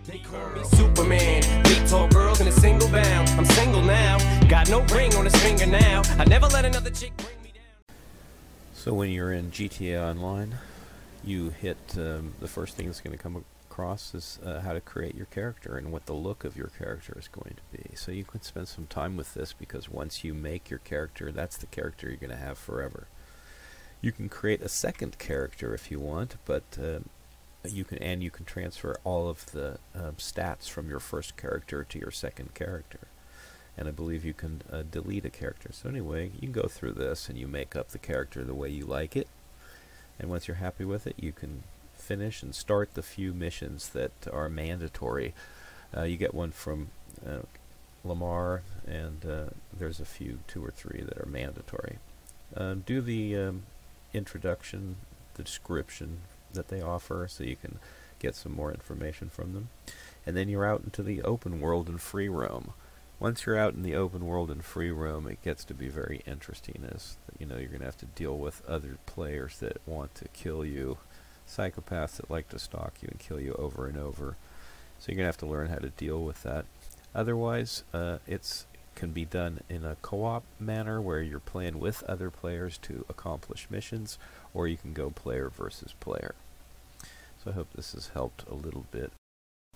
They call me Superman, big tall girls in a single bound. I'm single now, got no ring on his finger now. I never let another chick bring me down. So when you're in GTA Online, you hit the first thing that's going to come across is how to create your character and what the look of your character is going to be. So you can spend some time with this, because once you make your character, that's the character you're going to have forever. You can create a second character if you want, but you can transfer all of the stats from your first character to your second character. And I believe you can delete a character. So anyway, you can go through this and you make up the character the way you like it. And once you're happy with it, you can finish and start the few missions that are mandatory. You get one from Lamar, and there's a few, 2 or 3 that are mandatory. Do the introduction, the description that they offer, so you can get some more information from them. And then you're out into the open world and free roam. Once you're out in the open world and free roam, it gets to be very interesting, as you know, you're going to have to deal with other players that want to kill you, psychopaths that like to stalk you and kill you over and over. So you're going to have to learn how to deal with that. Otherwise, it can be done in a co-op manner where you're playing with other players to accomplish missions, or you can go player versus player. So I hope this has helped a little bit.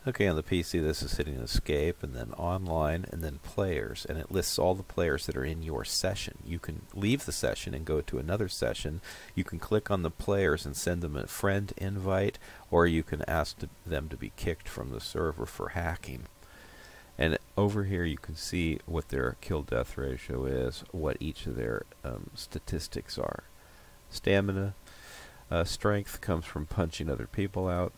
Okay, on the PC this is hitting escape, and then online, and then players, and it lists all the players that are in your session. You can leave the session and go to another session. You can click on the players and send them a friend invite, or you can ask them to be kicked from the server for hacking. And over here you can see what their kill-death ratio is, what each of their statistics are. Stamina, strength comes from punching other people out.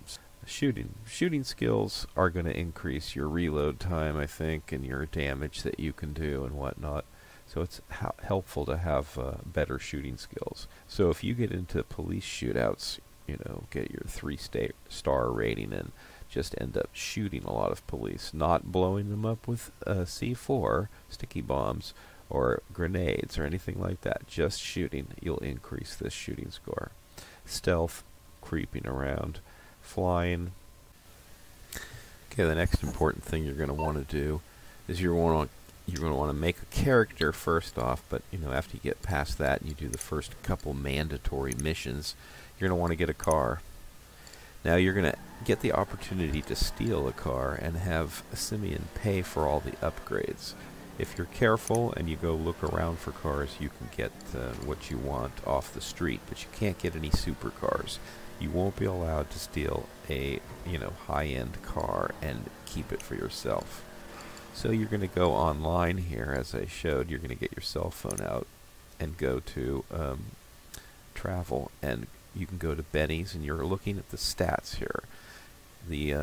Shooting skills are going to increase your reload time, I think, and your damage that you can do and whatnot. So it's helpful to have better shooting skills. So if you get into police shootouts, you know, get your 3-star rating and just end up shooting a lot of police, not blowing them up with C4, sticky bombs, or grenades or anything like that. Just shooting, you'll increase this shooting score. Stealth, creeping around, flying. Okay, the next important thing you're going to want to do is you're going to want to make a character first off, but you know, after you get past that and you do the first couple mandatory missions, you're going to want to get a car. Now you're going to get the opportunity to steal a car and have Simeon pay for all the upgrades. If you're careful and you go look around for cars, you can get what you want off the street, but you can't get any supercars. You won't be allowed to steal a high-end car and keep it for yourself. So you're going to go online here, as I showed. You're going to get your cell phone out and go to travel, and you can go to Benny's, and you're looking at the stats here. The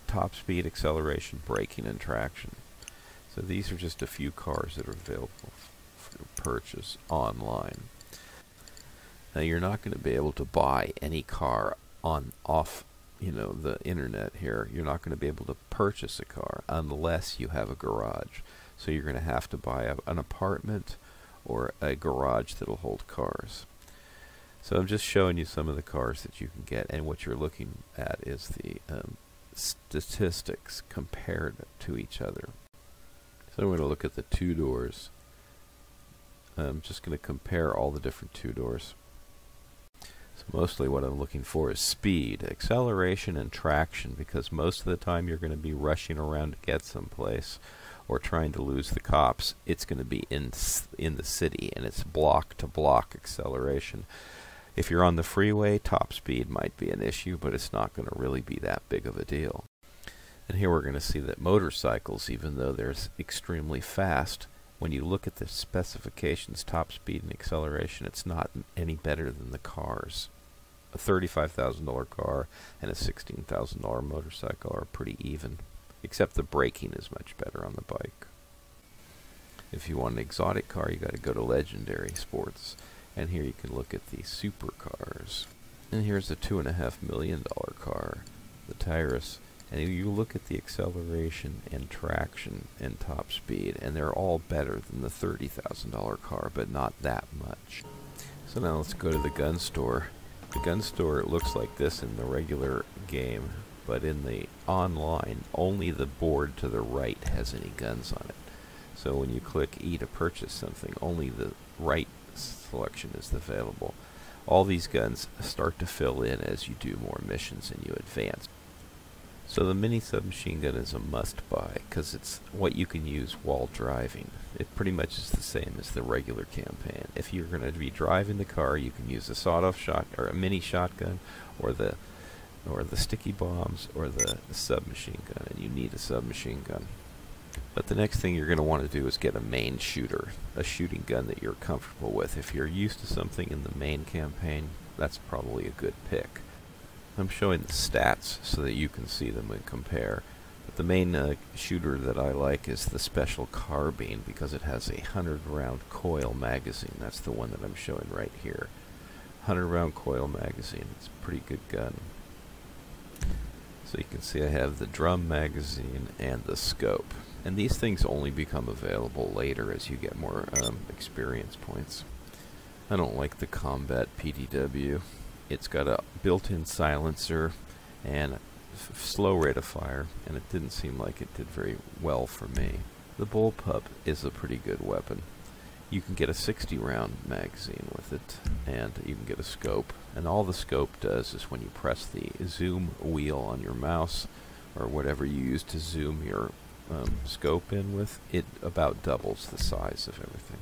top speed, acceleration, braking, and traction. So these are just a few cars that are available for purchase online. Now you're not going to be able to buy any car off the internet here. You're not going to be able to purchase a car unless you have a garage. So you're going to have to buy an apartment or a garage that'll hold cars. So I'm just showing you some of the cars that you can get, and what you're looking at is the statistics compared to each other. So I'm going to look at the 2-doors. I'm just going to compare all the different 2-doors. So mostly what I'm looking for is speed, acceleration, and traction, because most of the time you're going to be rushing around to get someplace or trying to lose the cops. It's going to be in the city, and it's block-to-block acceleration. If you're on the freeway, top speed might be an issue, but it's not going to really be that big of a deal. And here we're going to see that motorcycles, even though they're extremely fast, when you look at the specifications, top speed and acceleration, it's not any better than the cars. A $35,000 car and a $16,000 motorcycle are pretty even, except the braking is much better on the bike. If you want an exotic car, you got to go to Legendary Sports, and here you can look at the supercars. And here's a $2.5 million car, the Tyrus. And you look at the acceleration and traction and top speed, and they're all better than the $30,000 car, but not that much. So now let's go to the gun store. The gun store looks like this in the regular game. but in the online, only the board to the right has any guns on it. So when you click E to purchase something, only the right selection is available. All these guns start to fill in as you do more missions and you advance. So the mini submachine gun is a must-buy because it's what you can use while driving. It pretty much is the same as the regular campaign. If you're going to be driving the car, you can use a sawed-off shot or a mini shotgun, or the sticky bombs, or the submachine gun, and you need a submachine gun. But the next thing you're going to want to do is get a main shooter, a shooting gun that you're comfortable with. If you're used to something in the main campaign, that's probably a good pick. I'm showing the stats so that you can see them and compare. But the main shooter that I like is the Special Carbine because it has a 100-round coil magazine. That's the one that I'm showing right here. 100-round coil magazine. It's a pretty good gun. So you can see I have the drum magazine and the scope. And these things only become available later as you get more experience points. I don't like the Combat PDW. It's got a built-in silencer and slow rate of fire, and it didn't seem like it did very well for me. The Bullpup is a pretty good weapon. You can get a 60-round magazine with it, and you can get a scope. And all the scope does is when you press the zoom wheel on your mouse, or whatever you use to zoom your scope in with, it about doubles the size of everything.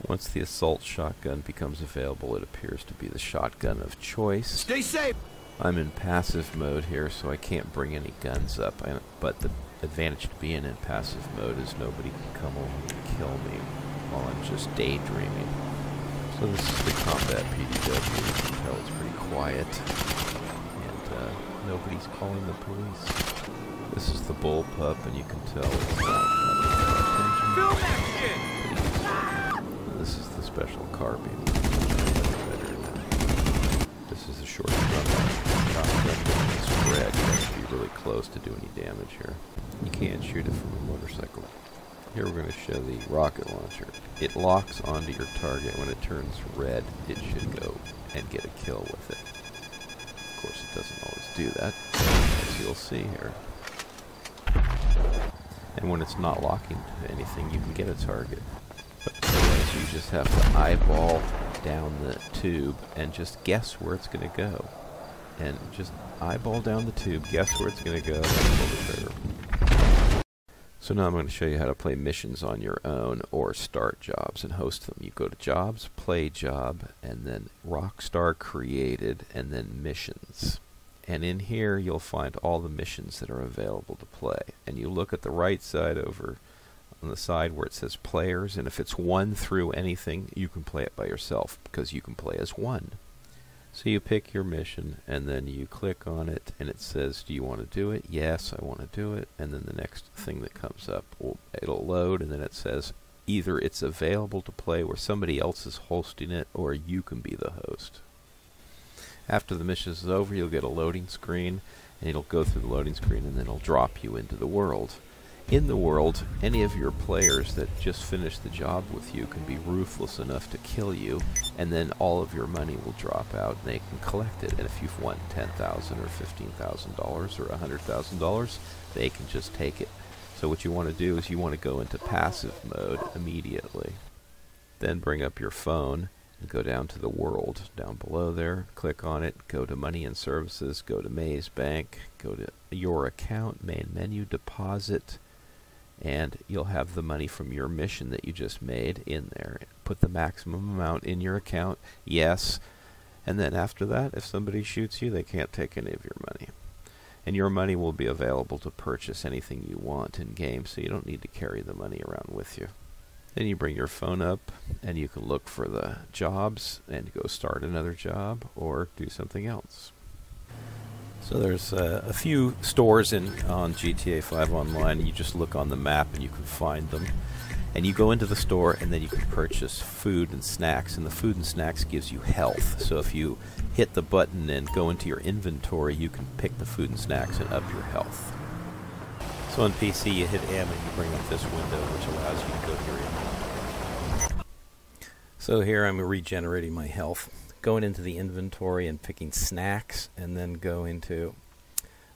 Once the assault shotgun becomes available, it appears to be the shotgun of choice. Stay safe! I'm in passive mode here, so I can't bring any guns up, but the advantage to being in passive mode is nobody can come over and kill me while I'm just daydreaming. So this is the Combat PDW. You can tell it's pretty quiet, and nobody's calling the police. This is the Bullpup, and you can tell it's not Film that shit! This is the Special Carbine. This is a short shotgun. It's red. You have to be really close to do any damage here. You can't shoot it from a motorcycle. Here we're going to show the rocket launcher. It locks onto your target. When it turns red, it should go and get a kill with it. Of course, it doesn't always do that, as you'll see here. And when it's not locking to anything, you can get a target. But otherwise, you just have to eyeball down the tube and just guess where it's going to go. And just eyeball down the tube, guess where it's going to go, and pull the trigger. So now I'm going to show you how to play missions on your own or start jobs and host them. You go to Jobs, Play Job, and then Rockstar Created, and then Missions. And in here you'll find all the missions that are available to play. And you look at the right side over on the side where it says Players, and if it's 1 through anything, you can play it by yourself because you can play as 1. So you pick your mission, and then you click on it, and it says, do you want to do it? Yes, I want to do it. And then the next thing that comes up, it'll load, and then it says either it's available to play where somebody else is hosting it, or you can be the host. After the mission is over, you'll get a loading screen, and it'll go through the loading screen, and then it'll drop you into the world. In the world, any of your players that just finished the job with you can be ruthless enough to kill you, and then all of your money will drop out, and they can collect it. And if you've won $10,000 or $15,000 or $100,000, they can just take it. So what you want to do is you want to go into passive mode immediately. Then bring up your phone and go down to the world down below there, click on it, go to Money and Services, go to Maze Bank, go to Your Account, Main Menu, Deposit, and you'll have the money from your mission that you just made in there. Put the maximum amount in your account, yes, and then after that, if somebody shoots you, they can't take any of your money. And your money will be available to purchase anything you want in game, so you don't need to carry the money around with you. Then you bring your phone up, and you can look for the jobs and go start another job or do something else. So there's a few stores on GTA 5 Online. You just look on the map and you can find them. And you go into the store and then you can purchase food and snacks. And the food and snacks gives you health. So if you hit the button and go into your inventory, you can pick the food and snacks and up your health. So on PC, you hit M and you bring up this window, which allows you to go to your inventory. So here I'm regenerating my health. Going into the inventory and picking snacks, and then go into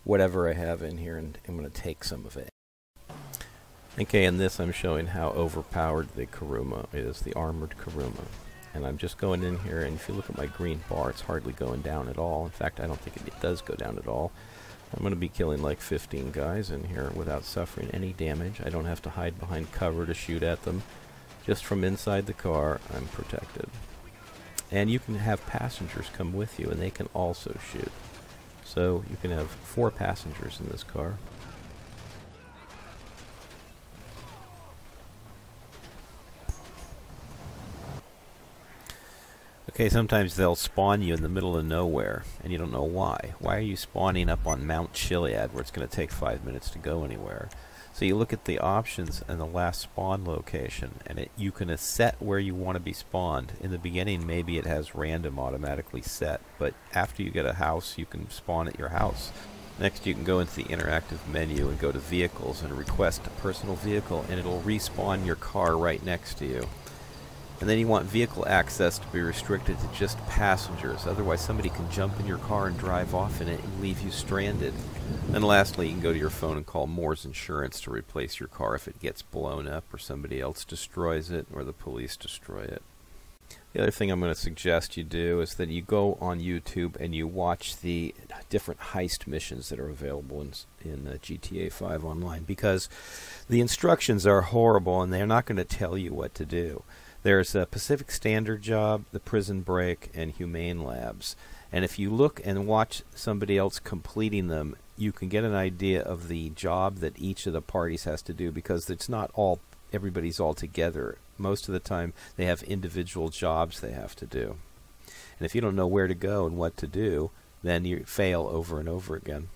whatever I have in here, and I'm going to take some of it. Okay, in this I'm showing how overpowered the Kuruma is, the armored Kuruma. And I'm just going in here, and if you look at my green bar, it's hardly going down at all. In fact, I don't think it does go down at all. I'm going to be killing like 15 guys in here without suffering any damage. I don't have to hide behind cover to shoot at them. Just from inside the car, I'm protected. And you can have passengers come with you, and they can also shoot. So you can have 4 passengers in this car. Okay, sometimes they'll spawn you in the middle of nowhere, and you don't know why. Why are you spawning up on Mount Chiliad, where it's going to take 5 minutes to go anywhere? So you look at the options and the last spawn location, and you can set where you want to be spawned. In the beginning, maybe it has random automatically set, but after you get a house, you can spawn at your house. Next, you can go into the interactive menu and go to Vehicles and request a personal vehicle, and it'll respawn your car right next to you. And then you want vehicle access to be restricted to just passengers. Otherwise, somebody can jump in your car and drive off in it and leave you stranded. And lastly, you can go to your phone and call Moore's Insurance to replace your car if it gets blown up or somebody else destroys it or the police destroy it. The other thing I'm going to suggest you do is that you go on YouTube and you watch the different heist missions that are available in GTA 5 Online, because the instructions are horrible and they're not going to tell you what to do. There's a Pacific Standard Job, the Prison Break, and Humane Labs. And if you look and watch somebody else completing them, you can get an idea of the job that each of the parties has to do, because it's not all everybody's all together. Most of the time they have individual jobs they have to do. And if you don't know where to go and what to do, then you fail over and over again.